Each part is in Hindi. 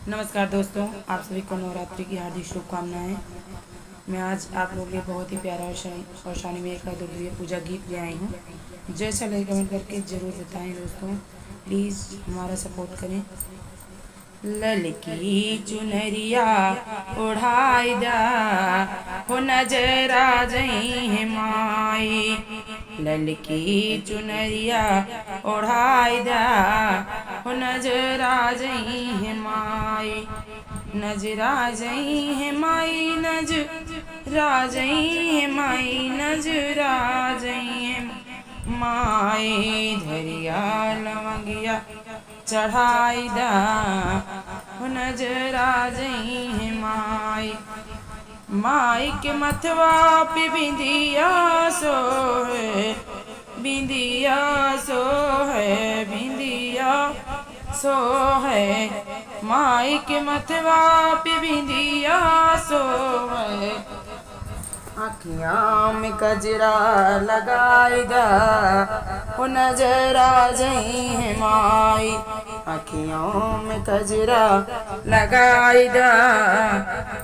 नमस्कार दोस्तों, आप सभी को नवरात्रि की हार्दिक शुभकामनाएं। मैं आज आप लोगों के लिए बहुत ही प्यारा और शानी में एक दुर्गा पूजा गीत ले आई हूँ। जैसा लगे कमेंट करके ज़रूर बताएं दोस्तों, प्लीज़ हमारा सपोर्ट करें। ललकी चुनरिया ओढ़ाई दा हो नजरा जई माई। ललकी चुनरिया ओढ़ाई दा हो नजरा जई माई। नजरा जई माई, नजरा जई माई, नजरा जई माई। धरिया लवंगिया चढ़ाई दा हो नजरा जई माई। माई के मथवा पे बिंदिया सोहे, बिंदिया सोहे, बिंदिया सोहे। माई के मथवा पे बिंदिया सोहे। आँखियाँ में कजरा लगाई दा हो नजरा जई माई। आँखियों में कजरा लगाई दा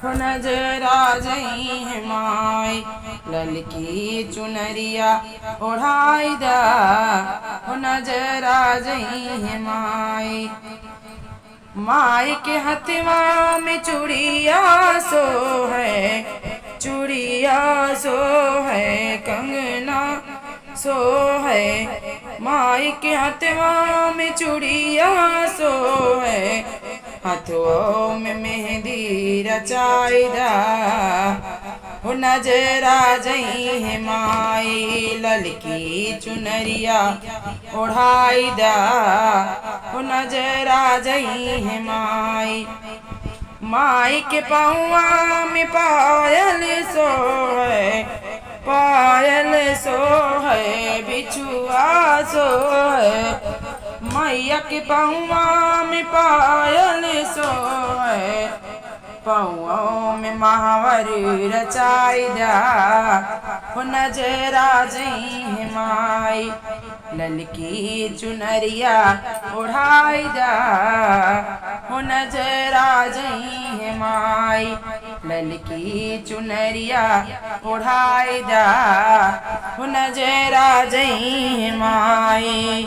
हो नजरा जई माई। ललकी चुनरिया ओढ़ाई दा हो नजरा जई माई। माई के हथवा में चूड़िया सो है, चूड़िया सो है, कंगना सो है। माई के हथवा में चूड़िया सो है, हाथों में मेहंदी रचाई दा हो नजरा जई माई। ललकी चुनरिया ओढ़ाई दा हो नजरा जई माई। माई के पौआ में पायल सो है, पायल सो है, बिछुआ सो है। मैया के पौआ में पायल सो है, पौओं में महावर रचाई दा हो नजरा जई माई। ललकी चुनरिया ओढ़ाई दा हो नजरा जई माई। ललकी चुनरिया ओढ़ाई दा हो नजरा जई माई।